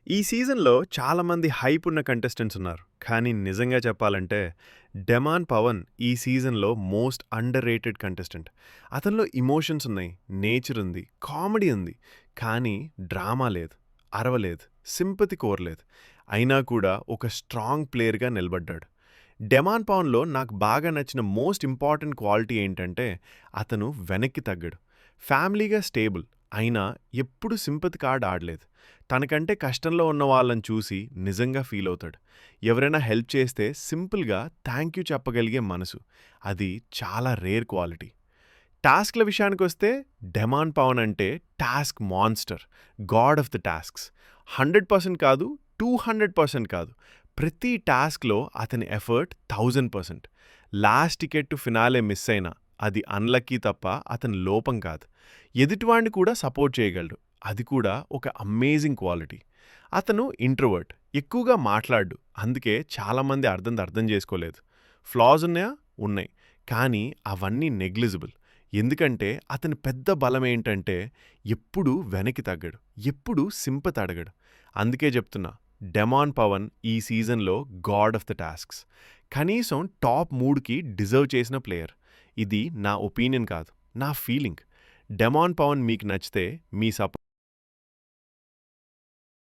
ఈ సీజన్‌లో చాలామంది హైప్ ఉన్న కంటెస్టెంట్స్ ఉన్నారు. కానీ నిజంగా చెప్పాలంటే, డెమాన్ పవన్ ఈ సీజన్‌లో మోస్ట్ అండర్‌రేటెడ్ కంటెస్టెంట్. అతనిలో ఎమోషన్స్ ఉన్నాయి, నేచర్ ఉంది, కామెడీ ఉంది. కానీ డ్రామా లేదు, అరవలేదు, సింపతి కోరలేదు. అయినా కూడా ఒక స్ట్రాంగ్ ప్లేయర్‌గా నిలబడ్డాడు. డెమాన్ పవన్‌లో నాకు బాగా నచ్చిన మోస్ట్ ఇంపార్టెంట్ క్వాలిటీ ఏంటంటే, అతను వెనక్కి తగ్గడు. ఫ్యామిలీగా స్టేబుల్. అయినా ఎప్పుడూ సింపతి కార్డ్ ఆడలేదు. తనకంటే కష్టంలో ఉన్న వాళ్ళని చూసి నిజంగా ఫీల్ అవుతాడు. ఎవరైనా హెల్ప్ చేస్తే సింపుల్‌గా థాంక్ యూ చెప్పగలిగే మనసు. అది చాలా రేర్ క్వాలిటీ. టాస్క్‌ల విషయానికొస్తే డెమాన్ పవన్ అంటే task monster. God of the tasks. 100% కాదు, 200% కాదు. ప్రతి టాస్క్‌లో అతని effort 1000%. Last ticket to finale miss అయినా అది అన్‌లక్కీ తప్ప అతని లోపం కాదు. ఎదుటివాడిని కూడా సపోర్ట్ చేయగలడు. అది కూడా ఒక అమేజింగ్ క్వాలిటీ. అతను ఇంట్రోవర్ట్. ఎక్కువగా మాట్లాడడు. అందుకే చాలామంది అర్థం చేసుకోలేదు. ఫ్లాస్ ఉన్నాయా? ఉన్నాయి. కానీ అవన్నీ నెగ్లిజిబుల్. ఎందుకంటే అతని పెద్ద బలమేంటంటే ఎప్పుడూ వెనక్కి తగ్గడు. ఎప్పుడూ సింపతి అడగడు. అందుకే చెప్తున్నా, డెమాన్ పవన్ ఈ సీజన్‌లో గాడ్ ఆఫ్ ద టాస్క్స్. కనీసం టాప్ 3కి డిజర్వ్ చేసిన ప్లేయర్. ఇది నా ఒపీనియన్ కాదు, నా ఫీలింగ్. డెమాన్ పవన్ మీకు నచ్చితే మీ సపోర్ట్